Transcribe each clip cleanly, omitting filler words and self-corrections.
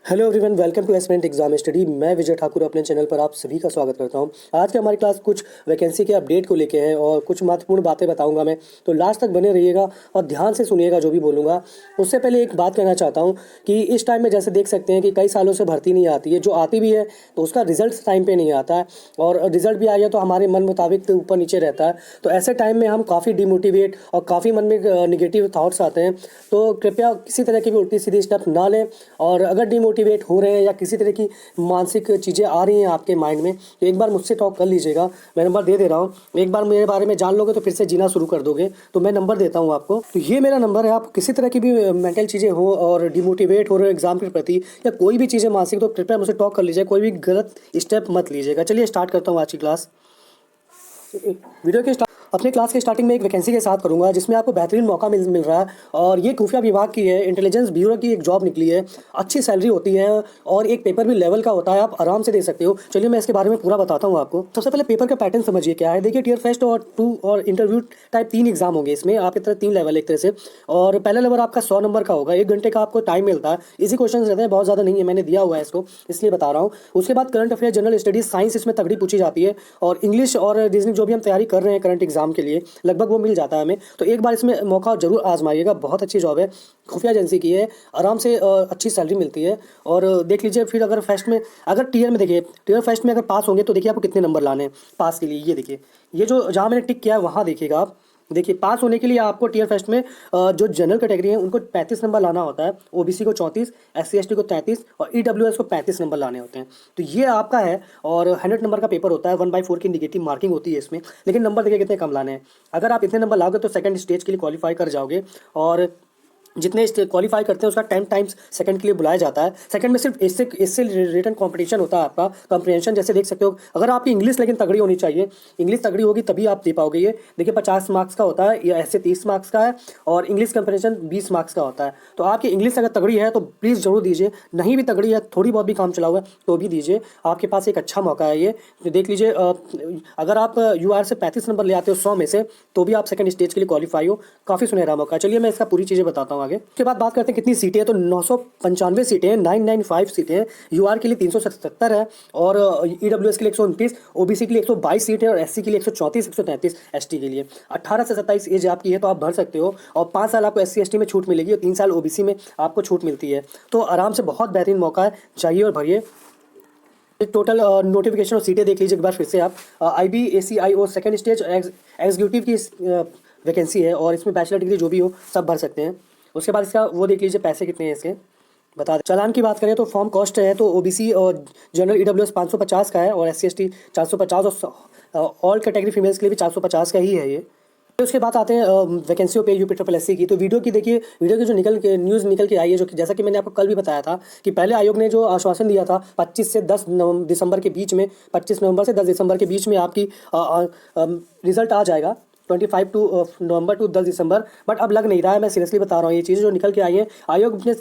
Hello everyone, welcome to aspirant exam study. मैं विजय ठाकुर अपने channel पर आप सभी का स्वागत करता हूं। आज की हमारी क्लास कुछ वैकेंसी के अपडेट को लेके है और कुछ महत्वपूर्ण बातें बताऊंगा मैं, तो लास्ट तक बने रहिएगा और ध्यान से सुनिएगा जो भी बोलूँगा। उससे पहले एक बात कहना चाहता हूँ कि इस टाइम में जैसे देख सकते हैं कि कई सालों से भर्ती नहीं आती है, जो आती भी है तो उसका रिजल्ट टाइम पर नहीं आता है, और रिजल्ट भी आ गया तो हमारे मन मुताबिक ऊपर नीचे रहता है। तो ऐसे टाइम में हम काफ़ी डिमोटिवेट और काफ़ी मन में निगेटिव थाट्स आते हैं, तो कृपया किसी तरह की भी उल्टी सीधी स्टेप ना लें। और अगर डिमोटिवेट हो रहे हैं या किसी तरह की मानसिक चीज़ें आ रही हैं आपके माइंड में, तो एक बार मुझसे टॉक कर लीजिएगा। मैं नंबर दे रहा हूँ, एक बार मेरे बारे में जान लोगे तो फिर से जीना शुरू कर दोगे। तो मैं नंबर देता हूँ आपको, तो ये मेरा नंबर है। आप किसी तरह की भी मेंटल चीज़ें हो और डिमोटिवेट हो रहे हो एग्जाम के प्रति या कोई भी चीज़ें मानसिक, तो कृपया मुझसे टॉक कर लीजिए, कोई भी गलत स्टेप मत लीजिएगा। चलिए स्टार्ट करता हूँ आज की क्लास। वीडियो के अपने क्लास के स्टार्टिंग में एक वैकेंसी के साथ करूंगा जिसमें आपको बेहतरीन मौका मिल रहा है, और ये खुफिया विभाग की है, इंटेलिजेंस ब्यूरो की एक जॉब निकली है। अच्छी सैलरी होती है और एक पेपर भी लेवल का होता है, आप आराम से दे सकते हो। चलिए मैं इसके बारे में पूरा बताता हूँ आपको। सबसे पहले पेपर का पैटर्न समझिए क्या है। देखिए, टीयर फर्स्ट और 2 और इंटरव्यू टाइप 3 एग्जाम होंगे इसमें। आपकी तरह 3 लेवल एक तरह से, और पहला लेवल आपका 100 नंबर का होगा। 1 घंटे का आपको टाइम मिलता है। इसी क्वेश्चन रहते हैं, बहुत ज़्यादा नहीं है, मैंने दिया हुआ है इसको इसलिए बता रहा हूँ। उसके बाद current affair, general studies, science इसमें तगड़ी पूछी जाती है, और इंग्लिश और रीजनिंग जो भी हम तैयारी कर रहे हैं करंट एग्जाम के लिए लगभग वो मिल जाता है हमें। तो एक बार इसमें मौका जरूर आजमाइएगा, बहुत अच्छी जॉब है, खुफिया एजेंसी की है, आराम से अच्छी सैलरी मिलती है। और देख लीजिए फिर अगर फर्स्ट में, अगर टीयर में देखिए, टीयर फर्स्ट में अगर पास होंगे तो देखिए आपको कितने नंबर लाने हैं पास के लिए। ये देखिए, ये जो जहाँ मैंने टिक किया है वहाँ देखिएगा आप। देखिए, पास होने के लिए आपको टीयर फर्स्ट में जो जनरल कैटेगरी है उनको 35 नंबर लाना होता है, ओबीसी को 34, एससी एसटी को 33 और ईडब्ल्यूएस को 35 नंबर लाने होते हैं। तो ये आपका है, और 100 नंबर का पेपर होता है। 1/4 की निगेटिव मार्किंग होती है इसमें, लेकिन नंबर देखिए कितने कम लाने हैं। अगर आप इतने नंबर लाओगे तो सेकंड स्टेज के लिए क्वालिफाई कर जाओगे, और जितने क्वालिफाई करते हैं उसका 10 टाइम्स सेकंड के लिए बुलाया जाता है। सेकंड में सिर्फ इससे रिटन कंपटीशन होता है आपका, कंप्रीहेंशन जैसे देख सकते हो। अगर आपकी इंग्लिश लेकिन तगड़ी होनी चाहिए, इंग्लिश तगड़ी होगी तभी आप दे पाओगे। ये देखिए 50 मार्क्स का होता है, या ऐसे 30 मार्क्स का है, और इंग्लिश कंप्रीहेंशन 20 मार्क्स का होता है। तो आपकी इंग्लिश अगर तगड़ी है तो प्लीज़ जरूर दीजिए, नहीं भी तगड़ी है, थोड़ी बहुत भी काम चला हुआ है तो भी दीजिए। आपके पास एक अच्छा मौका है ये। तो देख लीजिए, अगर आप यूआर से 35 नंबर ले आते हो 100 में से, तो भी आप सेकंड स्टेज के लिए क्वालिफाई हो। काफ़ी सुनहरा मौका। चलिए मैं इसका पूरी चीज़ें बताता हूँ आगे। उसके बाद बात करते हैं कितनी सीटें हैं, तो 995 सीटें हैं, 995 सीटें हैं। यूआर के लिए 377 है, और ईडब्ल्यूएस के लिए 129, ओबीसी के लिए 122 सीट है, और एससी के लिए 134, 133 एसटी के लिए। 18 से 27 एज आपकी है तो आप भर सकते हो, और 5 साल आपको एससी एसटी में छूट मिलेगी, और 3 साल ओबीसी में आपको छूट मिलती है। तो आराम से बहुत बेहतरीन मौका है, चाहिए और भरिए। टोटल नोटिफिकेशन और सीटें देख लीजिए एक बार फिर से आप। IBACIO सेकंड स्टेज एग्जीक्यूटिव की वैकेंसी है, और इसमें बैचलर डिग्री जो भी हो सब भर सकते हैं। उसके बाद इसका वो देख लीजिए पैसे कितने हैं इसके, बता दें। चालान की बात करें तो फॉर्म कॉस्ट है, तो ओबीसी और जनरल ईडब्ल्यूएस 550 का है, और एससी एसटी 450, और ऑल कैटेगरी फीमेल्स के लिए भी 450 का ही है ये। उसके बाद आते हैं वैकेंसियों पे यूपी की। तो वीडियो की देखिए, वीडियो की जो न्यूज़ निकल के आई है, जो कि जैसा कि मैंने आपको कल भी बताया था कि पहले आयोग ने जो आश्वासन दिया था 25 से 10 दिसंबर के बीच में, 25 नवंबर से 10 दिसंबर के बीच में आपकी रिजल्ट आ जाएगा, 25 नवंबर टू 10 दिसंबर। बट अब लग नहीं रहा है, मैं सीरियसली बता रहा हूँ। ये चीज़ें जो निकल के आई हैं, आयोग अपने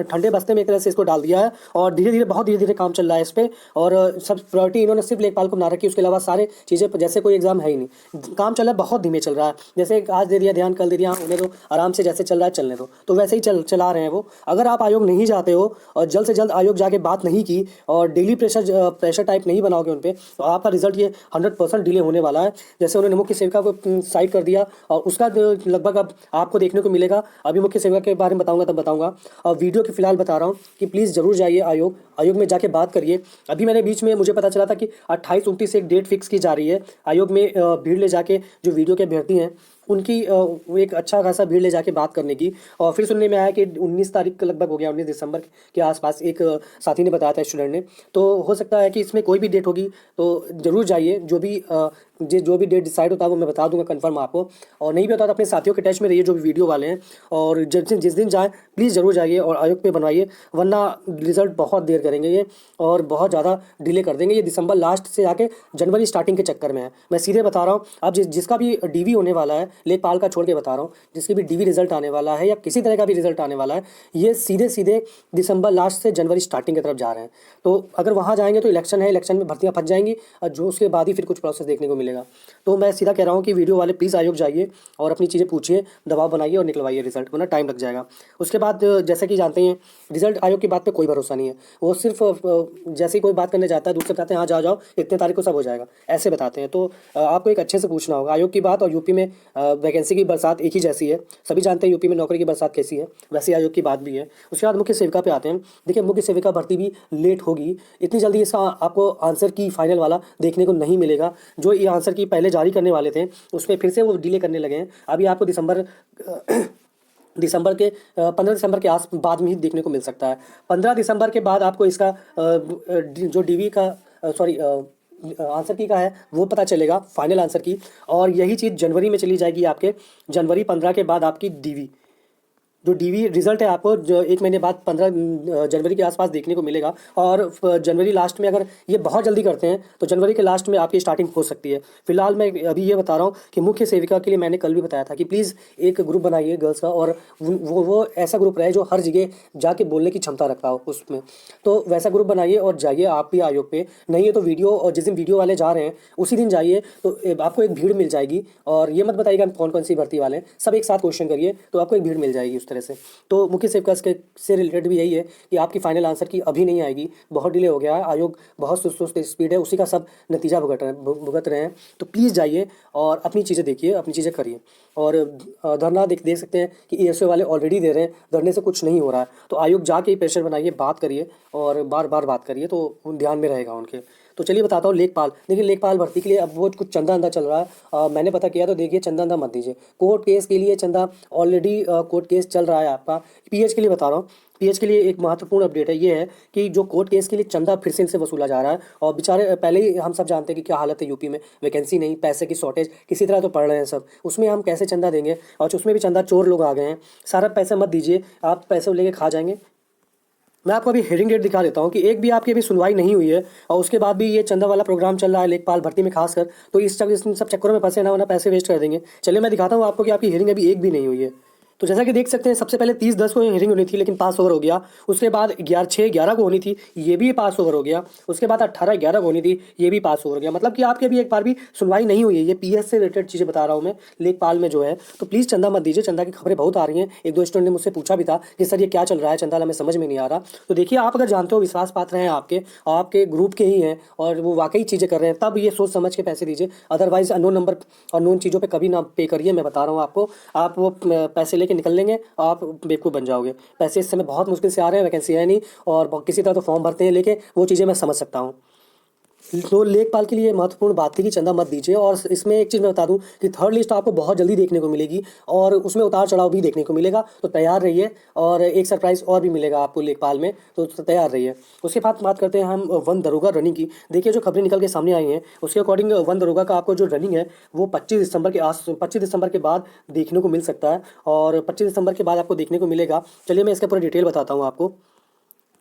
ठंडे बस्ते में एक तरह से इसको डाल दिया है, और धीरे धीरे, बहुत धीरे धीरे काम चल रहा है इस पर। और सब प्रायोरिटी इन्होंने सिर्फ लेखपाल को बना रखी, उसके अलावा सारे चीज़ें जैसे कोई एग्जाम है ही नहीं। काम चल रहा है, बहुत धीमे चल रहा है। जैसे आज दे दिया ध्यान, कल दे दिया, उन्हें तो आराम से जैसे चल रहा है चलने दो, तो वैसे ही चला रहे हैं वो। अगर आप आयोग नहीं जाते हो और जल्द से जल्द आयोग जाके बात नहीं की, और डेली प्रेशर टाइप नहीं बनाओगे उन पर, तो आपका रिजल्ट ये 100% डिले होने वाला है। जैसे उन्होंने मुख्य सेविका को साइड कर दिया, और उसका लगभग अब आपको देखने को मिलेगा। अभी मुख्य सेविका के बारे में बताऊंगा तब बताऊंगा, और वीडियो के फिलहाल बता रहा हूं कि प्लीज़ जरूर जाइए आयोग में जाके बात करिए। अभी मैंने बीच में मुझे पता चला था कि 28-29 से एक डेट फिक्स की जा रही है आयोग में, भीड़ ले जाके जो वीडियो के अभ्यर्थी हैं उनकी वो एक अच्छा खासा भीड़ ले जाके बात करने की। और फिर सुनने में आया कि 19 तारीख का लगभग हो गया, 19 दिसंबर के आसपास एक साथी ने बताया था, स्टूडेंट ने। तो हो सकता है कि इसमें कोई भी डेट होगी, तो ज़रूर जाइए। जो भी डेट डिसाइड होता है वो मैं बता दूंगा कंफर्म आपको, और नहीं भी होता तो अपने साथियों के टच में रहिए जो भी वीडियो वाले हैं, और जिस दिन जाएँ प्लीज़ ज़रूर जाइए और आयोग पे बनवाइए, वरना रिजल्ट बहुत देर करेंगे ये, और बहुत ज़्यादा डिले कर देंगे। ये दिसंबर लास्ट से आके जनवरी स्टार्टिंग के चक्कर में है, मैं सीधे बता रहा हूँ। अब जिसका भी डीवी होने वाला है लेखपाल का छोड़ के बता रहा हूँ, जिसकी भी डीवी रिजल्ट आने वाला है या किसी तरह का भी रिजल्ट आने वाला है, ये सीधे सीधे दिसंबर लास्ट से जनवरी स्टार्टिंग की तरफ जा रहे हैं। तो अगर वहाँ जाएंगे तो इलेक्शन है, इलेक्शन में भर्तियाँ फंस जाएंगी और जो उसके बाद ही फिर कुछ प्रोसेस देखने को मिलेगा। तो मैं सीधा कह रहा हूँ कि वीडियो वाले प्लीज़ आयोग जाइए और अपनी चीज़ें पूछिए, दबाव बनाइए और निकलवाइए रिजल्ट, वरना टाइम लग जाएगा। उसके बाद जैसा कि जानते हैं, रिजल्ट आयोग की बात पे कोई भरोसा नहीं है। वो सिर्फ जैसे ही कोई बात करने जाता है दूसरे बताते हैं हाँ जाओ जाओ इतने तारीख को सब हो जाएगा, ऐसे बताते हैं। तो आपको एक अच्छे से पूछना होगा आयोग की बात। और यूपी में वैकेंसी की बरसात एक ही जैसी है, सभी जानते हैं यूपी में नौकरी की बरसात कैसी है, वैसे आयोग की बात भी है। उसके बाद मुख्य सेविका पे आते हैं। देखिए मुख्य सेविका भर्ती भी लेट होगी, इतनी जल्दी इसका आपको आंसर की फाइनल वाला देखने को नहीं मिलेगा। जो ये आंसर की पहले जारी करने वाले थे उसमें फिर से वो डिले करने लगे हैं। अभी आपको दिसंबर के 15 दिसंबर के आस बाद में ही देखने को मिल सकता है। 15 दिसंबर के बाद आपको इसका जो डीवी का सॉरी आंसर की का है वो पता चलेगा, फाइनल आंसर की। और यही चीज़ जनवरी में चली जाएगी आपके, जनवरी 15 के बाद आपकी डीवी जो डीवी रिजल्ट है आपको जो 1 महीने बाद 15 जनवरी के आसपास देखने को मिलेगा। और जनवरी लास्ट में अगर ये बहुत जल्दी करते हैं तो जनवरी के लास्ट में आपकी स्टार्टिंग हो सकती है। फिलहाल मैं अभी ये बता रहा हूँ कि मुख्य सेविका के लिए मैंने कल भी बताया था कि प्लीज़ एक ग्रुप बनाइए गर्ल्स का, और वो ऐसा ग्रुप रहे जो हर जगह जाके बोलने की क्षमता रखता हो उसमें। तो वैसा ग्रुप बनाइए और जाइए आप भी आयोग पे। नहीं है तो वीडियो, और जिस दिन वीडियो वाले जा रहे हैं उसी दिन जाइए, तो आपको एक भीड़ मिल जाएगी। और ये मत बताइएगा कौन कौन सी भर्ती वाले हैं, सब एक साथ क्वेश्चन करिए तो आपको एक भीड़ मिल जाएगी उस तरह से। तो मुख्य सेविका से रिलेटेड भी यही है कि आपकी फाइनल आंसर की अभी नहीं आएगी, बहुत डिले हो गया है, आयोग बहुत सुस्त स्पीड है, उसी का सब नतीजा भुगत रहे हैं। तो प्लीज़ जाइए और अपनी चीज़ें देखिए, अपनी चीज़ें करिए। और धरना देख सकते हैं कि एएसओ वाले ऑलरेडी दे रहे हैं, धरने से कुछ नहीं हो रहा है। तो आयोग जाके प्रेशर बनाइए, बात करिए और बार बार बात करिए तो ध्यान में रहेगा उनके। तो चलिए बताता हूँ लेखपाल। देखिए लेखपाल भर्ती के लिए अब वो कुछ चंदा अंदा चल रहा है, मैंने पता किया तो देखिए चंदा अंदा मत दीजिए। कोर्ट केस के लिए चंदा ऑलरेडी कोर्ट केस चल रहा है आपका। पीएच के लिए बता रहा हूँ, पीएच के लिए एक महत्वपूर्ण अपडेट है, ये है कि जो कोर्ट केस के लिए चंदा फिर से इनसे वसूला जा रहा है। और बेचारे पहले ही हम सब जानते हैं कि क्या हालत है यूपी में, वैकेंसी नहीं, पैसे की शॉर्टेज, किसी तरह तो पढ़ रहे हैं सब, उसमें हम कैसे चंदा देंगे। और उसमें भी चंदा चोर लोग आ गए हैं। सारा पैसा मत दीजिए, आप पैसे लेके खा जाएंगे। मैं आपको अभी हेयरिंग डेट दिखा देता हूँ कि एक भी आपकी अभी सुनवाई नहीं हुई है और उसके बाद भी ये चंदा वाला प्रोग्राम चल रहा है लेखपाल भर्ती में खासकर। तो इस सब चक्करों में फंसे ना, वरना पैसे वेस्ट कर देंगे। चलिए मैं दिखाता हूँ आपको कि आपकी हेयरिंग अभी एक भी नहीं हुई है। तो जैसा कि देख सकते हैं, सबसे पहले 30/10 को हेयरिंग होनी थी लेकिन पास ओवर हो गया। उसके बाद 11/6/11 को होनी थी, ये भी पास ओवर हो गया। उसके बाद 18/11 को होनी थी, ये भी पास ओवर हो गया। मतलब कि आपकी अभी एक बार भी सुनवाई नहीं हुई है। ये पीएस से रिलेटेड चीज़ें बता रहा हूँ मैं, लेखपाल में जो है। तो प्लीज़ चंदा मत दीजिए, चंदा की खबरें बहुत आ रही हैं। एक दो स्टूडेंट ने मुझसे पूछा भी था कि सर ये क्या चल रहा है चंदा, हमें समझ में नहीं आ रहा। तो देखिए आप अगर जानते हो विश्वास पात्र हैं आपके, आपके ग्रुप के ही हैं और वो वाकई चीज़ें कर रहे हैं, तब ये सोच समझ के पैसे दीजिए। अदरवाइज अननोन नंबर और नोन चीज़ों पर कभी ना पे करिए। मैं बता रहा हूँ आपको, आप वो पैसे लेके निकल लेंगे, आप बेवकूफ़ बन जाओगे। पैसे इस समय बहुत मुश्किल से आ रहे हैं, वैकेंसी है नहीं, और किसी तरह तो फॉर्म भरते हैं लेके, वो चीज़ें मैं समझ सकता हूँ। तो लेखपाल के लिए महत्वपूर्ण बात थी कि चंदा मत दीजिए। और इसमें एक चीज़ मैं बता दूं कि थर्ड लिस्ट आपको बहुत जल्दी देखने को मिलेगी और उसमें उतार चढ़ाव भी देखने को मिलेगा, तो तैयार रहिए। और एक सरप्राइज़ और भी मिलेगा आपको लेखपाल में, तो तैयार रहिए। उसके बाद बात करते हैं हम वन दरोगा रनिंग की। देखिए जो खबरें निकल के सामने आई हैं उसके अकॉर्डिंग वन दरोगा का आपको जो रनिंग है वो 25 दिसंबर के बाद देखने को मिल सकता है, और 25 दिसंबर के बाद आपको देखने को मिलेगा। चलिए मैं इसका पूरा डिटेल बताता हूँ आपको।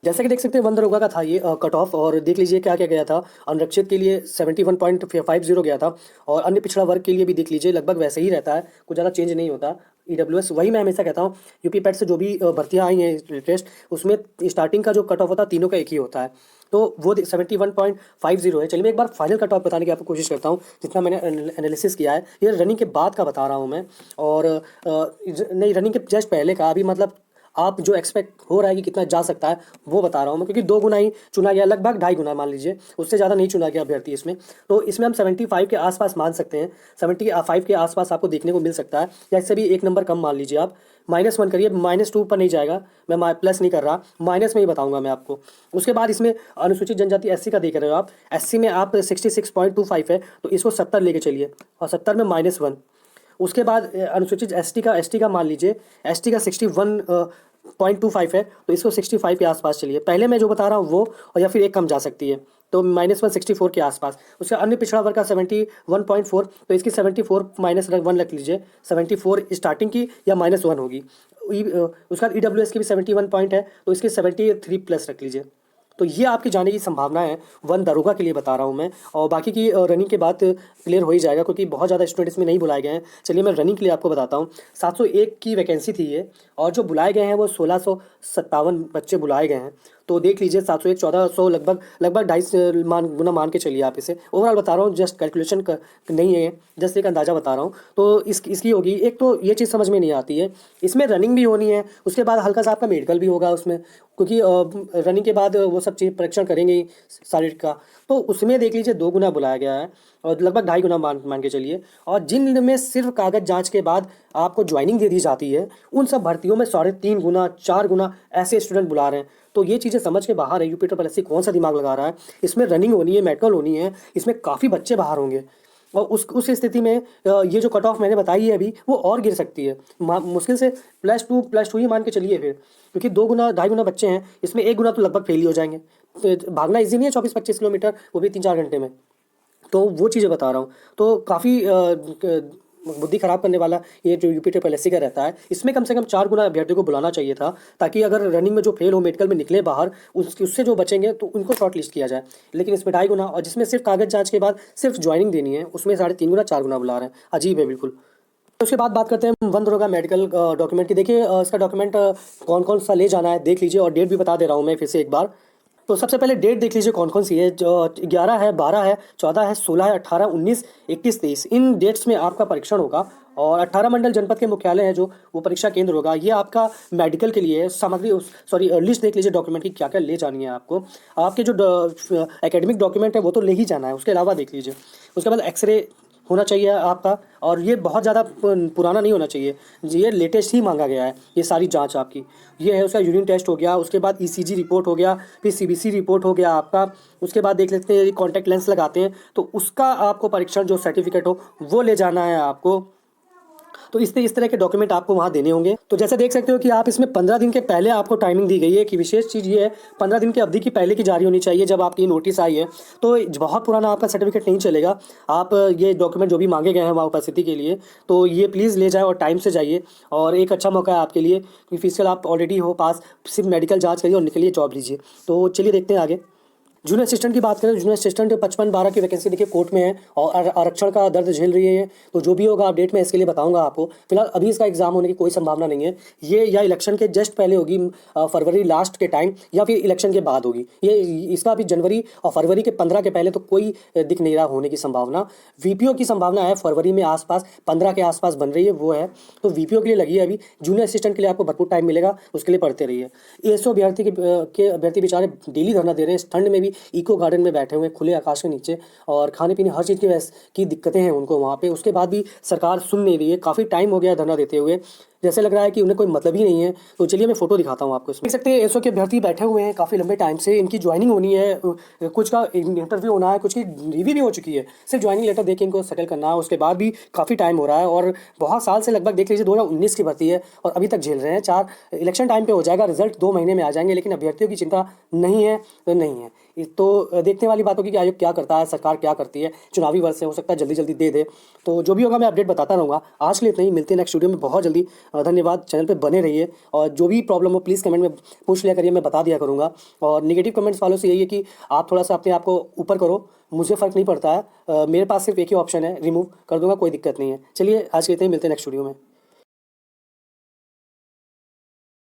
जैसा कि देख सकते हैं वन दरोगा का था ये कट ऑफ, और देख लीजिए क्या क्या गया था। अनरक्षित के लिए 71.50 गया था, और अन्य पिछड़ा वर्ग के लिए भी देख लीजिए लगभग वैसे ही रहता है, कुछ ज़्यादा चेंज नहीं होता। ईडब्ल्यूएस वही मैं हमेशा कहता हूँ, यूपी पैट से जो भी भर्तियाँ आई हैं लेटेस्ट, उसमें स्टार्टिंग का जो कट ऑफ होता है तीनों का एक ही होता है, तो वो 71.50 है। चलिए मैं एक बार फाइनल कट ऑफ बताने की आपको कोशिश करता हूँ, जितना मैंने एनालिसिस किया है। ये रनिंग के बाद का बता रहा हूँ मैं, और नहीं रनिंग के जस्ट पहले का, अभी मतलब आप जो एक्सपेक्ट हो रहा है कि कितना जा सकता है वो बता रहा हूँ मैं, क्योंकि 2 गुना ही चुना गया, लगभग 2.5 गुना मान लीजिए, उससे ज़्यादा नहीं चुना गया अभ्यर्थी इसमें। तो इसमें हम 75 के आसपास मान सकते हैं, 75 के आसपास आपको देखने को मिल सकता है, या इससे भी एक नंबर कम मान लीजिए आप। -1 करिए, -2 पर नहीं जाएगा, मैं प्लस नहीं कर रहा, माइनस में ही बताऊंगा मैं आपको। उसके बाद इसमें अनुसूचित जनजाति एससी का देख रहे हो आप, एससी में आप 66.25 है, तो इसको 70 लेके चलिए, और 70 में -1। उसके बाद अनुसूचित एसटी का मान लीजिए, एसटी का 61.25 है, तो इसको 65 के आसपास चलिए। पहले मैं जो बता रहा हूँ वो, और या फिर एक कम जा सकती है, तो -1 64 के आसपास। उसका अन्य पिछड़ा वर्ग का 71.4, तो इसकी 74 -1 रख लीजिए, 74 स्टार्टिंग की या -1 होगी। उसका ईडब्ल्यूएस की भी 71 पॉइंट है, तो इसकी 73 प्लस रख लीजिए। तो ये आपके जाने की संभावना है, वन दरोगा के लिए बता रहा हूँ मैं। और बाकी की रनिंग के बाद क्लियर हो ही जाएगा, क्योंकि बहुत ज़्यादा स्टूडेंट इसमें नहीं बुलाए गए हैं। चलिए मैं रनिंग के लिए आपको बताता हूँ। 701 की वैकेंसी थी ये, और जो बुलाए गए हैं वो 1657 बच्चे बुलाए गए हैं। तो देख लीजिए 701 1400 लगभग 2.5 गुना मान के चलिए आप इसे। ओवरऑल बता रहा हूँ, जस्ट कैलकुलेशन नहीं है, जस्ट एक अंदाज़ा बता रहा हूँ। तो इसकी होगी। एक तो ये चीज़ समझ में नहीं आती है, इसमें रनिंग भी होनी है, उसके बाद हल्का सा आपका मेडिकल भी होगा उसमें, क्योंकि रनिंग के बाद वो सब चीज़ परीक्षण करेंगे ही शारीरिक का। तो उसमें देख लीजिए 2 गुना बुलाया गया है, और लगभग 2.5 गुना मान के चलिए। और जिन में सिर्फ कागज जांच के बाद आपको ज्वाइनिंग दे दी जाती है, उन सब भर्तियों में 3.5 गुना 4 गुना ऐसे स्टूडेंट बुला रहे हैं। तो ये चीज़ें समझ के बाहर है, यूपी ट्रिपल एससी कौन सा दिमाग लगा रहा है। इसमें रनिंग होनी है, मेडिकल होनी है, इसमें काफ़ी बच्चे बाहर होंगे, और उस स्थिति में ये जो कट ऑफ मैंने बताई है अभी, वो और गिर सकती है। मुश्किल से +2 ही मान के चलिए फिर, क्योंकि 2 गुना 2.5 गुना बच्चे हैं, इसमें 1 गुना तो लगभग फेल ही हो जाएंगे। तो भागना ईजी नहीं है 24-25 किलोमीटर, वो भी 3-4 घंटे में। तो वो चीज़ें बता रहा हूँ। तो काफ़ी बुद्धि ख़राब करने वाला ये जो यूपी ट्रिपल एससी का रहता है। इसमें कम से कम 4 गुना अभ्यर्थियों को बुलाना चाहिए था, ताकि अगर रनिंग में जो फेल हो, मेडिकल में निकले बाहर, उससे जो बचेंगे तो उनको शॉर्ट लिस्ट किया जाए। लेकिन इसमें 2.5 गुना, और जिसमें सिर्फ कागज जांच के बाद सिर्फ ज्वाइनिंग देनी है, उसमें 3.5 गुना 4 गुना बुला रहे हैं। अजीब है बिल्कुल। तो उसके बाद बात करते हैं वन दरोगा मेडिकल डॉक्यूमेंट की। देखिए इसका डॉक्यूमेंट कौन कौन सा ले जाना है देख लीजिए, और डेट भी बता दे रहा हूँ मैं फिर से एक बार। तो सबसे पहले डेट देख लीजिए कौन कौन सी है। जो 11 है, 12 है, 14 है, 16 है, 18, 19, 21, 23, इन डेट्स में आपका परीक्षण होगा। और 18 मंडल जनपद के मुख्यालय है जो वो परीक्षा केंद्र होगा। ये आपका मेडिकल के लिए सामग्री, सॉरी लिस्ट देख लीजिए डॉक्यूमेंट की क्या क्या ले जानी है आपको। आपके जो एकेडमिक डॉक्यूमेंट है वो तो ले ही जाना है, उसके अलावा देख लीजिए। उसके बाद एक्सरे होना चाहिए आपका, और ये बहुत ज़्यादा पुराना नहीं होना चाहिए, ये लेटेस्ट ही मांगा गया है ये सारी जांच आपकी। ये है उसका यूरिन टेस्ट हो गया, उसके बाद ईसीजी रिपोर्ट हो गया, फिर सीबीसी रिपोर्ट हो गया आपका। उसके बाद देख लेते हैं कॉन्टैक्ट लेंस लगाते हैं तो उसका आपको परीक्षण जो सर्टिफिकेट हो वो ले जाना है आपको। तो इस तरह के डॉक्यूमेंट आपको वहाँ देने होंगे। तो जैसे देख सकते हो कि आप इसमें 15 दिन के पहले आपको टाइमिंग दी गई है। कि विशेष चीज़ ये है, 15 दिन की अवधि की पहले की जारी होनी चाहिए जब आपकी नोटिस आई है। तो बहुत पुराना आपका सर्टिफिकेट नहीं चलेगा। आप ये डॉक्यूमेंट जो भी मांगे गए हैं वहाँ उपस्थिति के लिए, तो ये प्लीज़ ले जाए और टाइम से जाइए। और एक अच्छा मौका है आपके लिए, क्योंकि फिजिकल आप ऑलरेडी हो पास, सिर्फ मेडिकल जाँच करिए और निकलिए, जॉब लीजिए। तो चलिए देखते हैं आगे। जूनियर असिस्टेंट की बात करें, जूनियर असिस्टेंट 55-12 की वैकेंसी देखिए कोर्ट में है, और आरक्षण का दर्द झेल रही है। तो जो भी होगा अपडेट में इसके लिए बताऊंगा आपको। फिलहाल अभी इसका एग्जाम होने की कोई संभावना नहीं है। ये या इलेक्शन के जस्ट पहले होगी, फरवरी लास्ट के टाइम, या फिर इलेक्शन के बाद होगी। ये इसका अभी जनवरी और फरवरी के 15 के पहले तो कोई दिख नहीं रहा होने की संभावना। वीपीओ की संभावना है फरवरी में आसपास, 15 के आसपास बन रही है, वो है। तो वीपीओ के लिए लगी है अभी। जूनियर असिस्टेंट के लिए आपको भरपूर टाइम मिलेगा, उसके लिए पढ़ते रहिए। एएसओ अभ्यर्थी बेचारे डेली धरना दे रहे हैं, ठंड में भी इको गार्डन में बैठे हुए खुले आकाश के नीचे, और खाने पीने हर चीज़ की दिक्कतें हैं उनको वहाँ पे। उसके बाद भी सरकार सुन नहीं रही है। काफ़ी टाइम हो गया धरना देते हुए, जैसे लग रहा है कि उन्हें कोई मतलब ही नहीं है। तो चलिए मैं फोटो दिखाता हूँ आपको। देख सकते हैं एसओ के अभ्यर्थी बैठे हुए हैं काफ़ी लंबे टाइम से। इनकी ज्वाइनिंग होनी है, कुछ का इंटरव्यू होना है, कुछ की रिव्यू भी हो चुकी है। सिर्फ ज्वाइनिंग लेटर देके इनको सेटल करना है। उसके बाद भी काफ़ी टाइम हो रहा है, और बहुत साल से लगभग देख लीजिए 2019 की भर्ती है और अभी तक झेल रहे हैं। 4 इलेक्शन टाइम पे हो जाएगा, रिजल्ट 2 महीने में आ जाएंगे, लेकिन अभ्यर्थियों की चिंता नहीं है तो नहीं है। तो देखने वाली बात होगी कि आयोग क्या करता है, सरकार क्या करती है। चुनावी वर्ष से हो सकता है जल्दी जल्दी दे दे। तो जो भी होगा मैं अपडेट बताता रहूँगा। आज के लिए इतना ही, मिलते हैं नेक्स्ट वीडियो में बहुत जल्दी। धन्यवाद। चैनल पे बने रहिए, और जो भी प्रॉब्लम हो प्लीज़ कमेंट में पूछ लिया करिए, मैं बता दिया करूँगा। और नेगेटिव कमेंट्स वालों से यही है कि आप थोड़ा सा अपने आप को ऊपर करो, मुझे फ़र्क नहीं पड़ता है। मेरे पास सिर्फ एक ही ऑप्शन है, रिमूव कर दूँगा, कोई दिक्कत नहीं है। चलिए आज के लिए इतना ही, मिलते हैं नेक्स्ट वीडियो में।